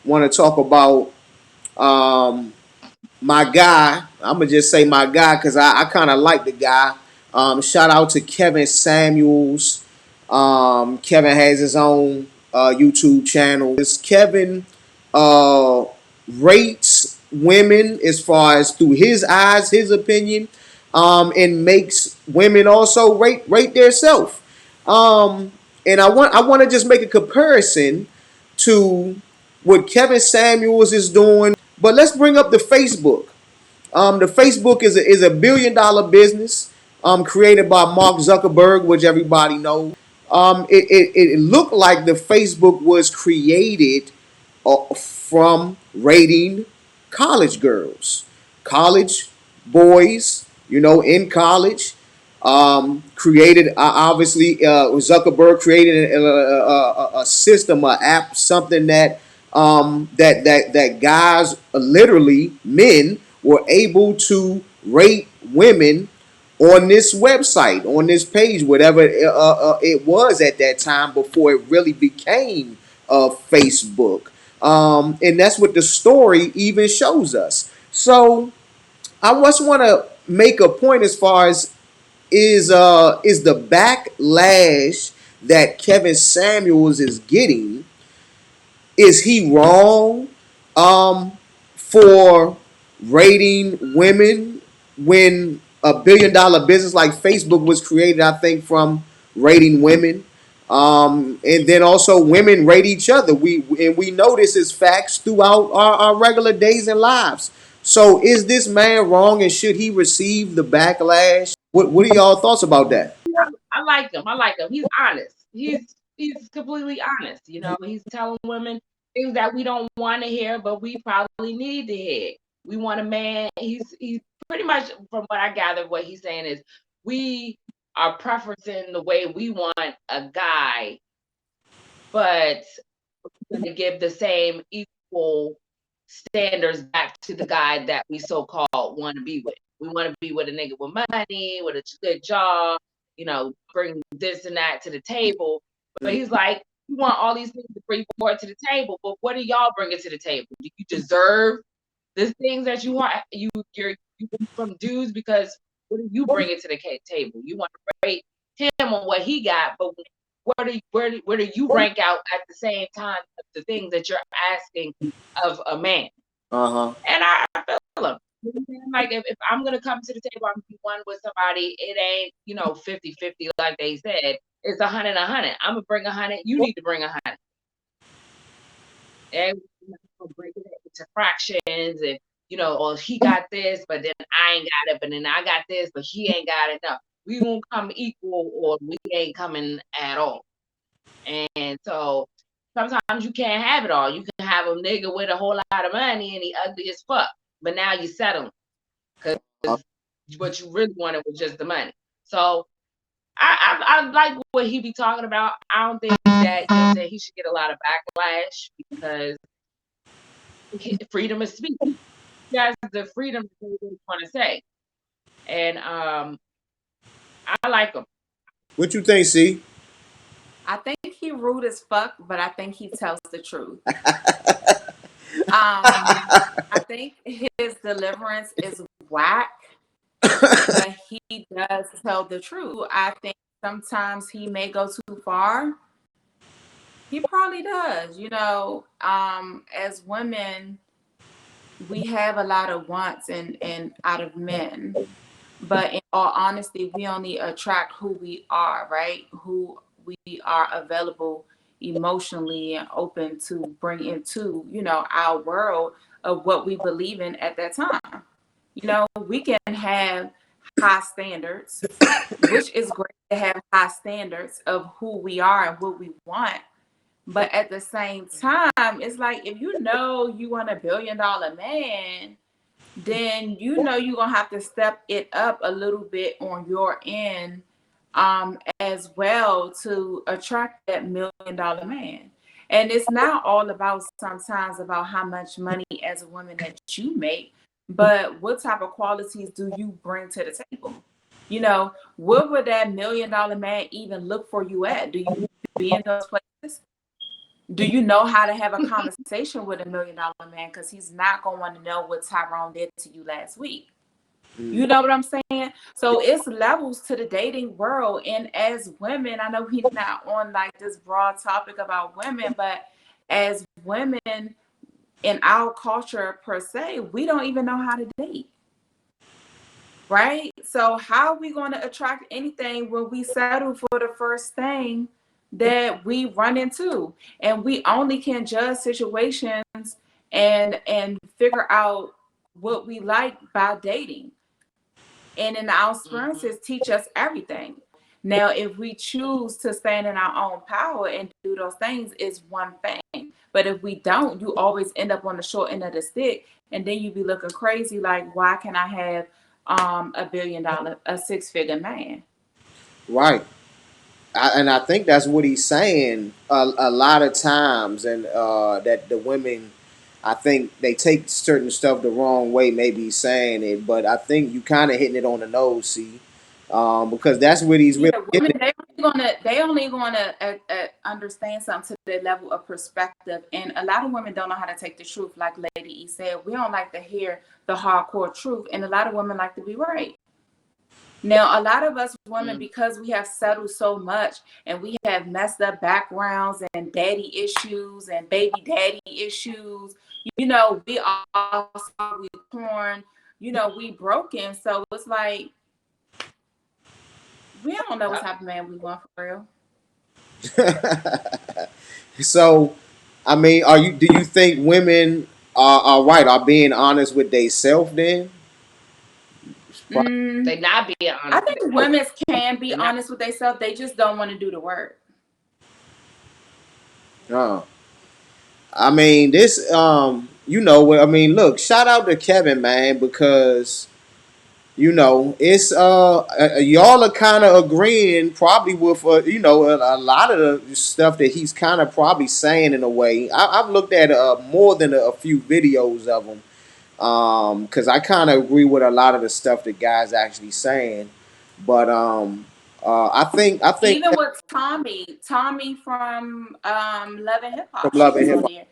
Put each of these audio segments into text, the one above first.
want to talk about um, my guy. I'm gonna just say my guy because I kind of like the guy. Shout out to Kevin Samuels. Kevin has his own YouTube channel. This Kevin uh, rates women as far as through his eyes, his opinion, and makes women also rate their self. Um, and I want to just make a comparison to what Kevin Samuels is doing. But let's bring up the Facebook. The Facebook is a $1 billion business created by Mark Zuckerberg, which everybody knows. It looked like the Facebook was created from rating college girls, college boys, in college. Created obviously Zuckerberg created a system, an app, something that guys, literally men, were able to rate women on this website, on this page, whatever it was at that time before it really became Facebook. And that's what the story even shows us. So I just want to make a point as far as is the backlash that Kevin Samuels is getting, is he wrong for rating women when a $1 billion business like Facebook was created, I think, from rating women? And then also women rate each other. We know this is facts throughout our regular days and lives. So is this man wrong, and should he receive the backlash? What are y'all thoughts about that? I like him. I like him. He's honest. He's completely honest. You know, he's telling women things that we don't want to hear, but we probably need to hear. We want a man. He's pretty much, from what I gather, what he's saying is we are preferencing the way we want a guy, but we're going to give the same equal standards back to the guy that we so-called want to be with. We want to be with a nigga with money, with a good job, bring this and that to the table. But he's like, you want all these things to bring forward to the table, but what are y'all bringing to the table? Do you deserve the things that you want? You from dudes, because what are you bringing to the table? You want to rate him on what he got, but where do you rank out at the same time of the things that you're asking of a man? And I feel him. Like if I'm gonna come to the table, I'm gonna be one with somebody. It ain't 50-50 like they said. It's 100. I'm gonna bring 100. You need to bring 100. And we're break it into fractions, and or he got this, but then I ain't got it, but then I got this, but he ain't got it. No, we won't come equal, or we ain't coming at all. And so sometimes you can't have it all. You can have a nigga with a whole lot of money and he ugly as fuck, but now you settling because what you really wanted was just the money. So I like what he be talking about. I don't think that he should get a lot of backlash because freedom of speech. He has the freedom to say what he want to say, and I like him. What you think, C? I think he rude as fuck, but I think he tells the truth. I think his deliverance is whack, but he does tell the truth. I think sometimes he may go too far. He probably does. As women, we have a lot of wants and out of men. But in all honesty, we only attract who we are, right? Who we are available emotionally and open to bring into, our world of what we believe in at that time. We can have high standards, which is great to have high standards of who we are and what we want. But at the same time, it's like if you want $1 billion man, then you're gonna have to step it up a little bit on your end as well to attract that $1 million man. And it's not all about sometimes about how much money as a woman that you make, but what type of qualities do you bring to the table? What would that $1 million man even look for you at? Do you be in those places? Do you know how to have a conversation with $1 million man? Because he's not going to want to know what Tyrone did to you last week. You Mm. know what I'm saying? So it's levels to the dating world. And as women, I know we're not on like this broad topic about women, but as women in our culture per se, we don't even know how to date. Right? So how are we going to attract anything when we settle for the first thing that we run into? And we only can judge situations and figure out what we like by dating. And in our Mm-hmm. experiences teach us everything. Now, if we choose to stand in our own power and do those things, is one thing. But if we don't, you always end up on the short end of the stick, and then you be looking crazy. Like, why can I have $1 billion, a six-figure man? Right. And I think that's what he's saying a lot of times, and that the women, I think they take certain stuff the wrong way. Maybe he's saying it, but I think you kind of hitting it on the nose, see, because that's what he's Yeah, really women, getting. they only gonna understand something to their level of perspective, and a lot of women don't know how to take the truth. Like Lady E said, we don't like to hear the hardcore truth, and a lot of women like to be right. Now, a lot of us women, Mm-hmm. because we have settled so much and we have messed up backgrounds and daddy issues and baby daddy issues, we all we torn, we broken. So it's like we don't know what Yep. type of man we want for real. So, I mean, are you? Do you think women are right? Are being honest with themselves? Then, Mm, They not being I honest with think themselves. women can be They're not. honest with themselves. They just don't want to do the work. uh, I mean, this, I mean, look, shout out to Kevin, man, because it's y'all are kind of agreeing probably with a lot of the stuff that he's kind of probably saying in a way. I've looked at more than a few videos of him, because I kind of agree with a lot of the stuff that guys actually saying, but I think Even with Tommy from Love and Hip from Hop, she Love and was Hip on Hop, there.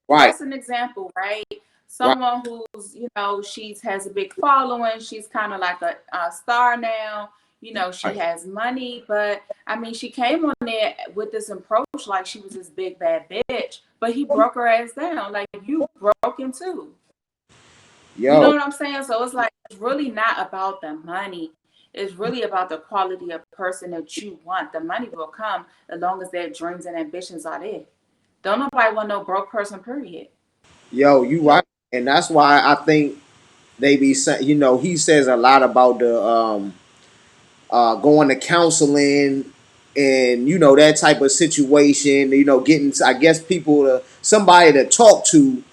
right, That's an example, right? right, Someone who's she's has a big following. She's kind of like a star now. She right. has money, but I mean, she came on there with this approach like she was this big bad bitch. But he broke her ass down. Like you broke him too. You know Yo, what I'm saying? So it's like it's really not about the money. It's really about the quality of person that you want. The money will come as long as their dreams and ambitions are there. Don't nobody want no broke person, period. you right, Nope. and that's why I think they be saying, he says a lot about the going to counseling and that type of situation. Getting, I guess, people to somebody to talk to,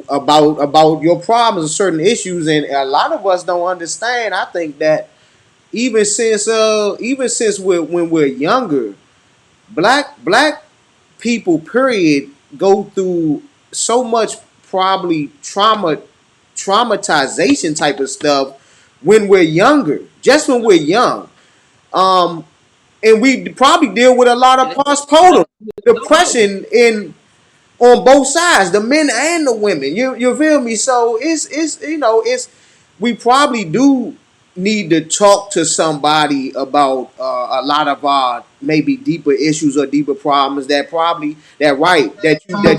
about your problems and certain issues. And a lot of us don't understand. I think that even since when we're younger, black people period go through so much probably traumatization type of stuff when we're younger, just when we're young. um and we probably deal with a lot of And they postpartum don't know. depression in on both sides, the men and the women. You feel me? So it's we probably do need to talk to somebody about a lot of our maybe deeper issues or deeper problems that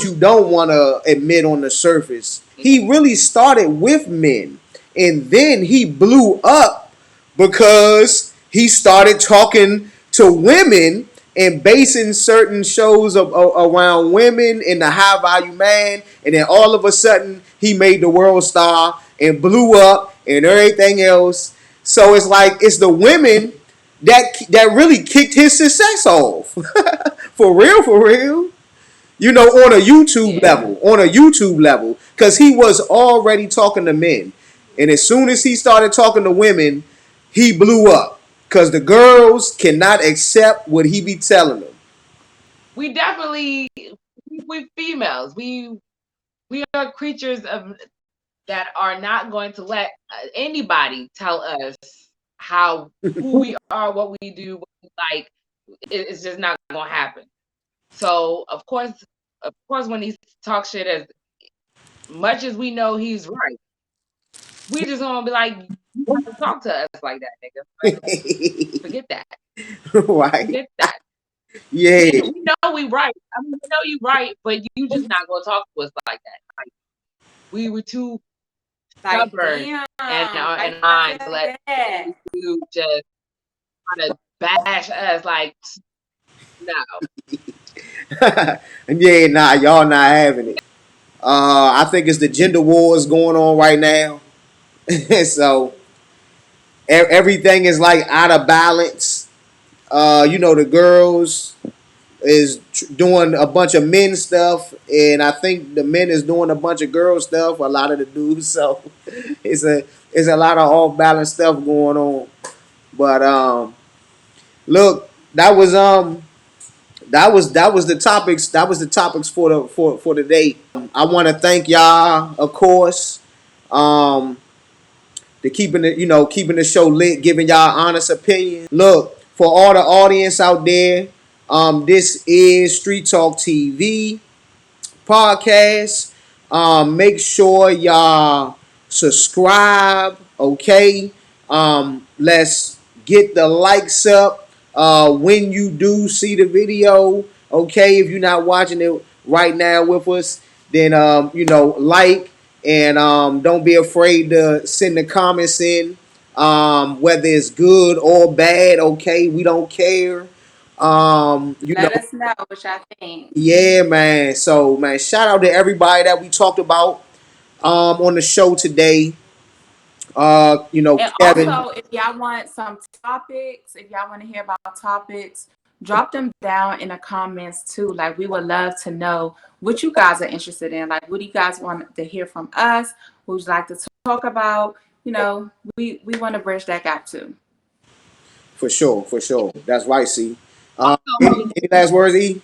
you don't want to admit on the surface. He really started with men, and then he blew up because he started talking to women and basing certain shows around women and the high value man, and then all of a sudden he made the world star and blew up and everything else. So it's like it's the women that really kicked his success off. For real. On a YouTube Yeah. level, because he was already talking to men, and as soon as he started talking to women, he blew up because the girls cannot accept what he be telling them. We definitely we females. We are creatures of that are not going to let anybody tell us how who we are, what we do, what we like. It's just not going to happen. So of course, when he talks shit, as much as we know he's right, we just gonna be like, you have to talk to us like that, nigga. Like, forget that. Right? Forget that. Yeah. We know we right. I mean, we know you right, but you just not gonna talk to us like that. Like, we were too Like, stubborn damn, and I mind to feel let bad. you just kind of bash us. Like, no. Yeah, nah, y'all not having it. I think it's the gender wars going on right now. So everything is like out of balance. The girls is doing a bunch of men stuff, and I think the men is doing a bunch of girl stuff. A lot of the dudes, so it's a lot of off balance stuff going on. But look, that was the topics. That was the topics for the day. I want to thank y'all, of course, um, to keeping the show lit, giving y'all honest opinions. Look, for all the audience out there, this is Street Talk TV podcast. Make sure y'all subscribe. Okay. Let's get the likes up. When you do see the video, okay. If you're not watching it right now with us, then like, and don't be afraid to send the comments in. Whether it's good or bad, okay. We don't care. Let us know what y'all think. Yeah, man. So, man, shout out to everybody that we talked about on the show today. And Kevin. also, if y'all want some topics, if y'all want to hear about topics, drop them down in the comments too. Like, we would love to know what you guys are interested in. Like, what do you guys want to hear from us? What would you like to talk about? We want to bridge that gap too. For sure, for sure. That's right, C. Also, Any last words, E?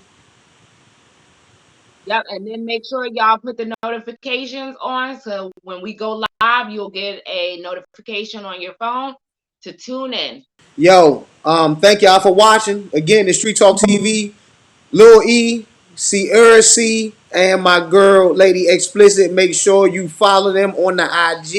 yep, and then make sure y'all put the notifications on so when we go live, you'll get a notification on your phone to tune in. Yo, thank y'all for watching. Again, the Street Talk TV. Lil E, Sierra C, and my girl, Lady Explicit. Make sure you follow them on the IG.